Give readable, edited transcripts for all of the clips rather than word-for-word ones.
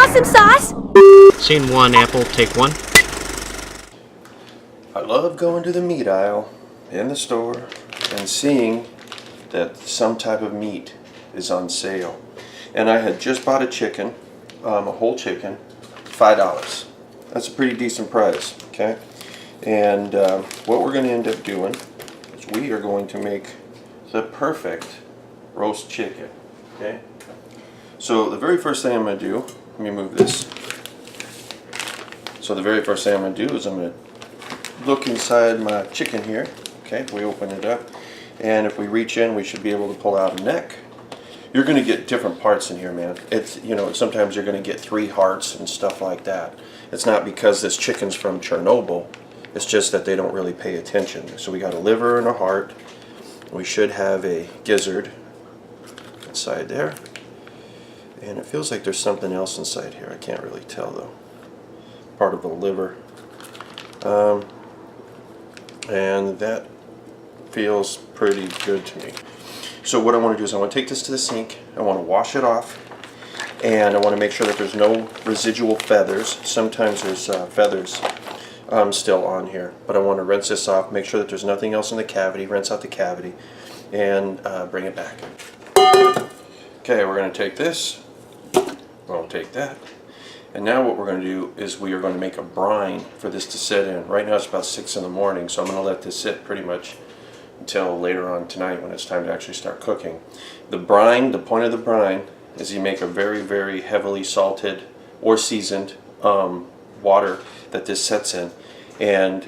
want some sauce? Scene 1, Apple, take 1. I love going to the meat aisle in the store and seeing that some type of meat is on sale. And I had just bought a chicken, a whole chicken, $5. That's a pretty decent price, okay? And what we're going to end up doing is we are going to make the perfect roast chicken, okay? So the very first thing I'm going to do, let me move this. So the very first thing I'm going to do is I'm going to look inside my chicken here. Okay, we open it up, and if we reach in, we should be able to pull out a neck. You're going to get different parts in here, man. It's, you know, sometimes you're going to get 3 hearts and stuff like that. It's not because this chicken's from Chernobyl. It's just that they don't really pay attention. So we got a liver and a heart. We should have a gizzard inside there. And it feels like there's something else inside here. I can't really tell though. Part of the liver. And that feels pretty good to me. So what I want to do is I want to take this to the sink. I want to wash it off. And I want to make sure that there's no residual feathers. Sometimes there's feathers still on here. But I want to rinse this off, make sure that there's nothing else in the cavity, rinse out the cavity, and bring it back. Okay, we're going to take this. We'll take that. And now what we're going to do is we are going to make a brine for this to sit in. Right now it's about 6 in the morning, so I'm going to let this sit pretty much until later on tonight when it's time to actually start cooking. The brine, the point of the brine, is you make a very, very heavily salted or seasoned water that this sets in. And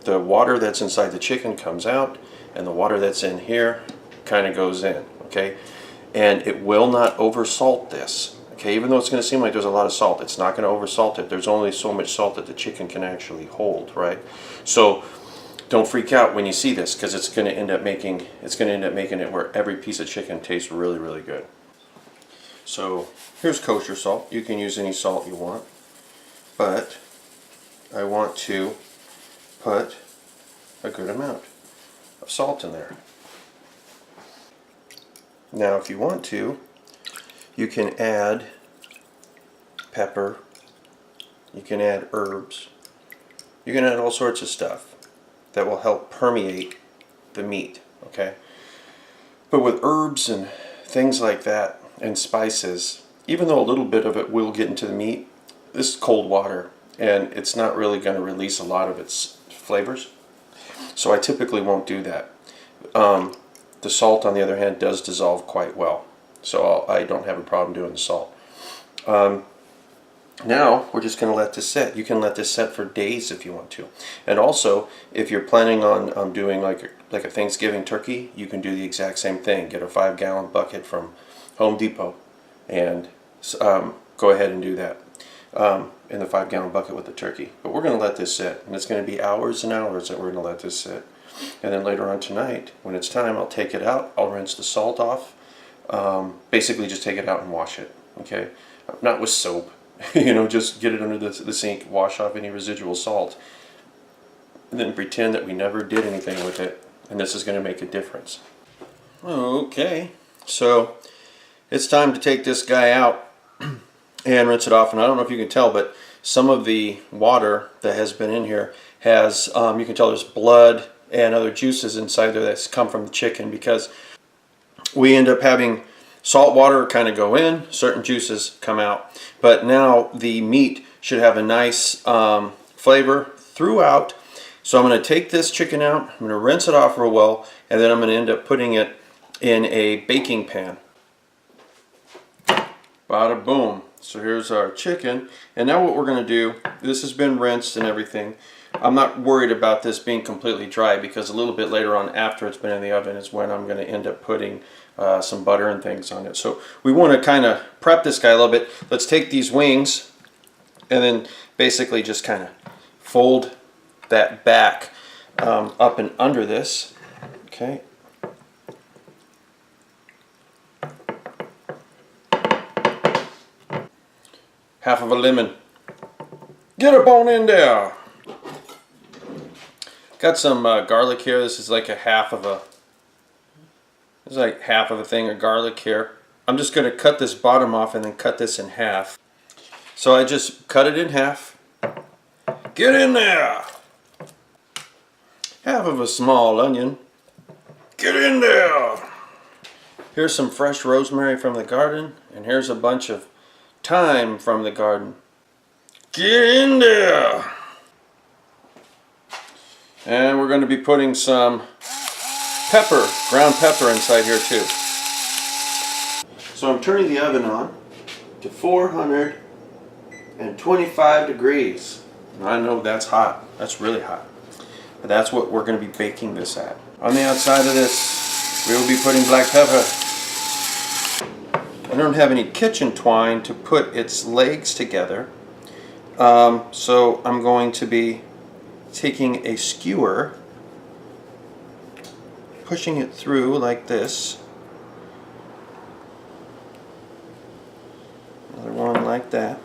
the water that's inside the chicken comes out, and the water that's in here kind of goes in, okay? And it will not oversalt this. Okay, even though it's going to seem like there's a lot of salt, it's not going to oversalt it. There's only so much salt that the chicken can actually hold, right? So don't freak out when you see this, because it's going to end up making it where every piece of chicken tastes really, really good. So here's kosher salt. You can use any salt you want, but I want to put a good amount of salt in there. Now, if you want to, you can add pepper, you can add herbs, you can add all sorts of stuff that will help permeate the meat, okay? But with herbs and things like that and spices, even though a little bit of it will get into the meat, this is cold water and it's not really going to release a lot of its flavors. So I typically won't do that. The salt, on the other hand, does dissolve quite well. So I don't have a problem doing the salt. Now we're just going to let this sit. You can let this sit for days if you want to. And also, if you're planning on doing like a Thanksgiving turkey, you can do the exact same thing. Get a 5-gallon bucket from Home Depot and go ahead and do that in the 5-gallon bucket with the turkey. But we're going to let this sit, and it's going to be hours and hours that we're going to let this sit. And then later on tonight, when it's time, I'll take it out. I'll rinse the salt off. Basically just take it out and wash it, okay? Not with soap, you know, just get it under the sink, wash off any residual salt, and then pretend that we never did anything with it, and this is going to make a difference. Okay, so it's time to take this guy out and rinse it off, and I don't know if you can tell, but some of the water that has been in here has, you can tell there's blood and other juices inside there that's come from the chicken, because we end up having salt water kind of go in, certain juices come out. But now the meat should have a nice flavor throughout. So I'm going to take this chicken out, I'm going to rinse it off real well, and then I'm going to end up putting it in a baking pan. Bada boom. So here's our chicken. And now what we're going to do, this has been rinsed and everything. I'm not worried about this being completely dry, because a little bit later on after it's been in the oven is when I'm going to end up putting some butter and things on it. So we want to kind of prep this guy a little bit. Let's take these wings and then basically just kind of fold that back up and under this. Okay. Half of a lemon. Get up on in there. Got some garlic here. This is like half of a thing of garlic here. I'm just going to cut this bottom off and then cut this in half. So I just cut it in half. Get in there! Half of a small onion. Get in there! Here's some fresh rosemary from the garden, and here's a bunch of thyme from the garden. Get in there! And we're going to be putting some pepper, ground pepper inside here too. So I'm turning the oven on to 425 degrees. And I know that's hot. That's really hot. But that's what we're going to be baking this at. On the outside of this, we will be putting black pepper. I don't have any kitchen twine to put its legs together. So I'm going to be taking a skewer, pushing it through like this. Another one like that.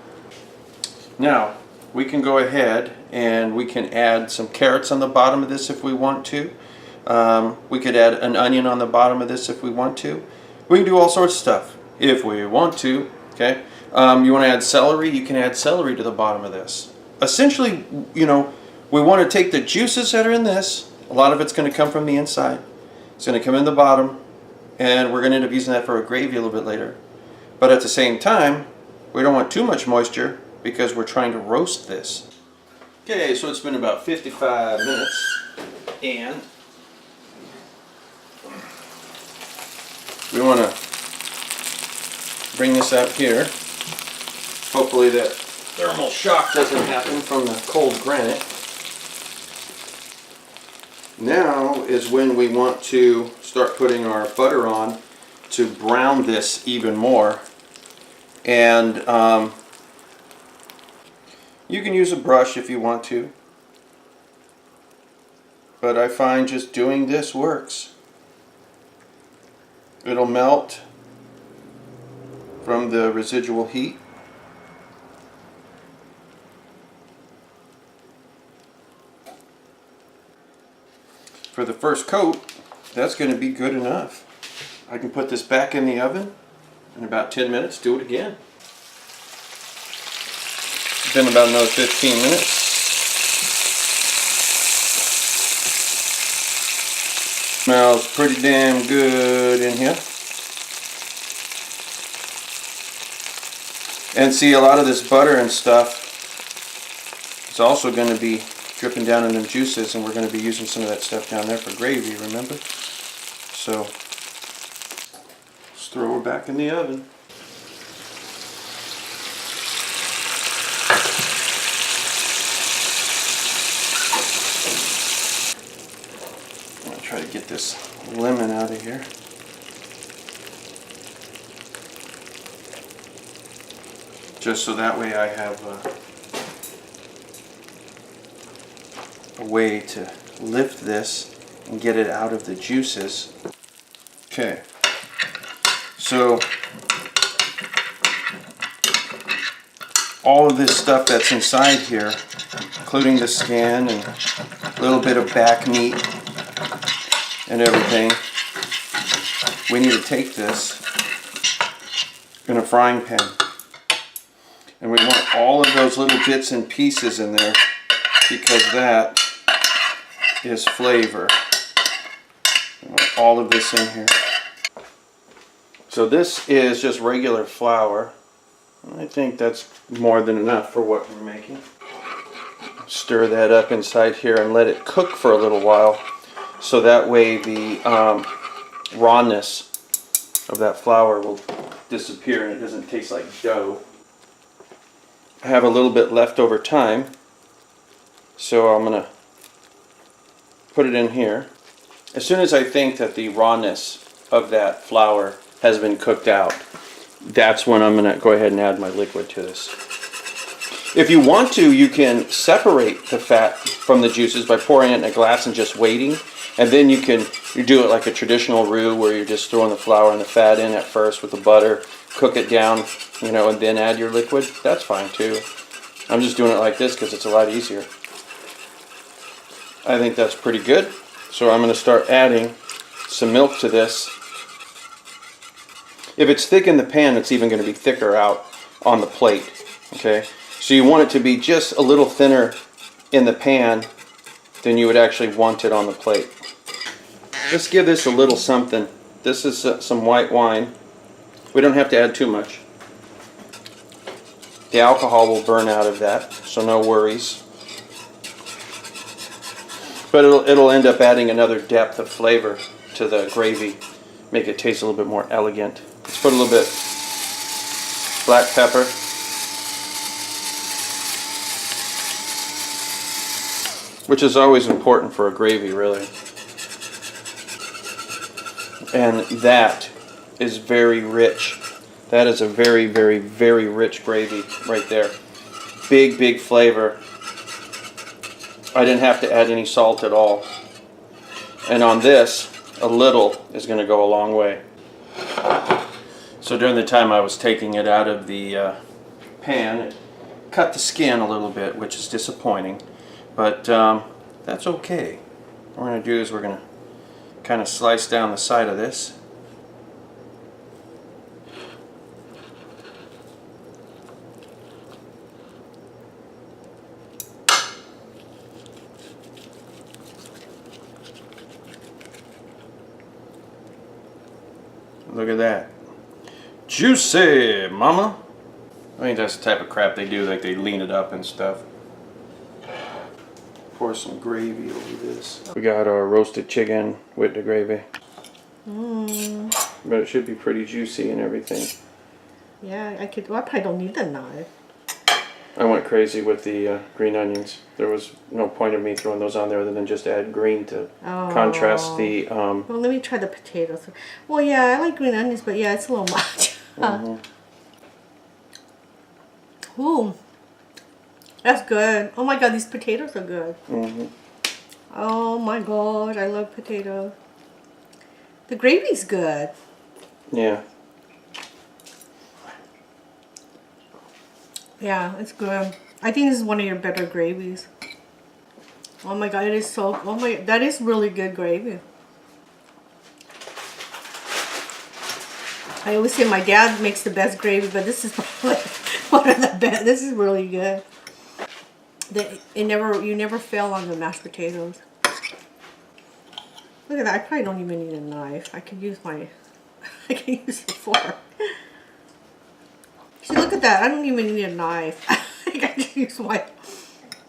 Now, we can go ahead and we can add some carrots on the bottom of this if we want to. We could add an onion on the bottom of this if we want to. We can do all sorts of stuff if we want to. Okay. You want to add celery? You can add celery to the bottom of this. Essentially, you know, we want to take the juices that are in this. A lot of it's going to come from the inside. It's going to come in the bottom, and we're going to end up using that for a gravy a little bit later. But at the same time, we don't want too much moisture because we're trying to roast this. Okay, so it's been about 55 minutes, and we want to bring this out here. Hopefully that thermal shock doesn't happen from the cold granite. Now is when we want to start putting our butter on to brown this even more. And you can use a brush if you want to, but I find just doing this works. It'll melt from the residual heat. For the first coat, that's going to be good enough. I can put this back in the oven in about 10 minutes, do it again. It's been about another 15 minutes. Smells pretty damn good in here. And see, a lot of this butter and stuff is also going to be dripping down in them juices, and we're going to be using some of that stuff down there for gravy, remember? So, let's throw her back in the oven. I'm going to try to get this lemon out of here. Just so that way I have a way to lift this and get it out of the juices. Okay, so all of this stuff that's inside here, including the skin and a little bit of back meat and everything, we need to take this in a frying pan. And we want all of those little bits and pieces in there because that is flavor. We want all of this in here. So this is just regular flour. I think that's more than enough for what we're making. Stir that up inside here and let it cook for a little while, so that way the rawness of that flour will disappear and it doesn't taste like dough. I have a little bit left over time, so I'm going to put it in here. As soon as I think that the rawness of that flour has been cooked out, that's when I'm going to go ahead and add my liquid to this. If you want to, you can separate the fat from the juices by pouring it in a glass and just waiting, and then you do it like a traditional roux where you're just throwing the flour and the fat in at first with the butter, cook it down, you know, and then add your liquid. That's fine too. I'm just doing it like this because it's a lot easier. I think that's pretty good. So I'm going to start adding some milk to this. If it's thick in the pan, it's even going to be thicker out on the plate. Okay, so you want it to be just a little thinner in the pan than you would actually want it on the plate. Just give this a little something. This is some white wine. We don't have to add too much. The alcohol will burn out of that, so no worries. But it'll end up adding another depth of flavor to the gravy, make it taste a little bit more elegant. Let's put a little bit black pepper. Which is always important for a gravy, really. And that is very rich. That is a very, very, very rich gravy right there. Big, big flavor. I didn't have to add any salt at all. And on this, a little is going to go a long way. So during the time I was taking it out of the pan, it cut the skin a little bit, which is disappointing. But that's okay. What we're going to do is we're going to kind of slice down the side of this. Look at that. Juicy, mama. I think that's the type of crap they do, like they lean it up and stuff. Pour some gravy over this. We got our roasted chicken with the gravy. But it should be pretty juicy and everything. Yeah, I probably don't need the knife. I went crazy with the green onions. There was no point of me throwing those on there other than just add green to contrast the... Well, let me try the potatoes. Well, yeah, I like green onions, but yeah, it's a little much. Ooh, that's good. Oh my god, these potatoes are good. Oh my god, I love potatoes. The gravy's good. Yeah. Yeah, it's good. I think this is one of your better gravies. Oh my god, it is so... Oh my... That is really good gravy. I always say my dad makes the best gravy, but this is probably one of the best. This is really good. You never fail on the mashed potatoes. Look at that. I probably don't even need a knife. I could use my... I can use the fork. See, look at that. I don't even need a knife. I can just use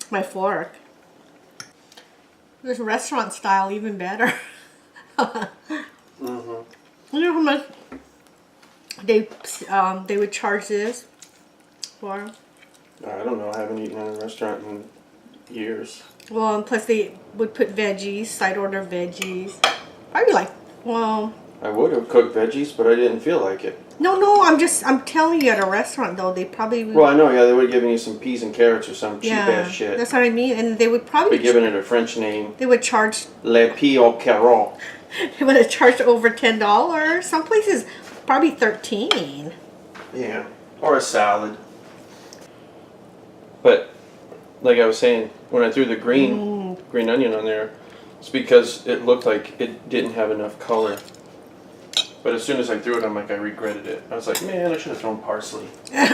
my fork. This restaurant style even better. You know how much they would charge this for? I don't know. I haven't eaten in a restaurant in years. Well, and plus they would put veggies, side order veggies. Probably like, well... I would have cooked veggies, but I didn't feel like it. No, I'm telling you, at a restaurant though, they probably would... Well, I know, yeah, they would have given you some peas and carrots or some cheap-ass shit. That's what I mean, and they would probably... But giving it a French name. They would charge... Les peas au carreau. They would have charged over $10. Some places, probably $13. Yeah, or a salad. But, like I was saying, when I threw the green onion on there, it's because it looked like it didn't have enough color. But as soon as I threw it, I'm like, I regretted it. I was like, man, I should have thrown parsley.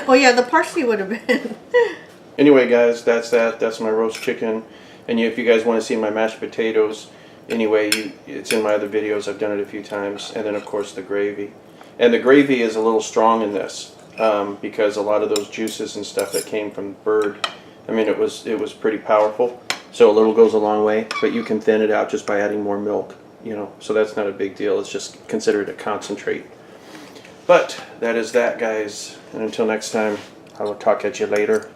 Oh yeah, the parsley would have been. Anyway, guys, that's that. That's my roast chicken. And if you guys want to see my mashed potatoes, anyway, it's in my other videos. I've done it a few times. And then, of course, the gravy. And the gravy is a little strong in this because a lot of those juices and stuff that came from the bird, I mean, it was pretty powerful. So a little goes a long way, but you can thin it out just by adding more milk. You know, so that's not a big deal. It's just consider it a concentrate. But that is that, guys. And until next time, I will talk at you later.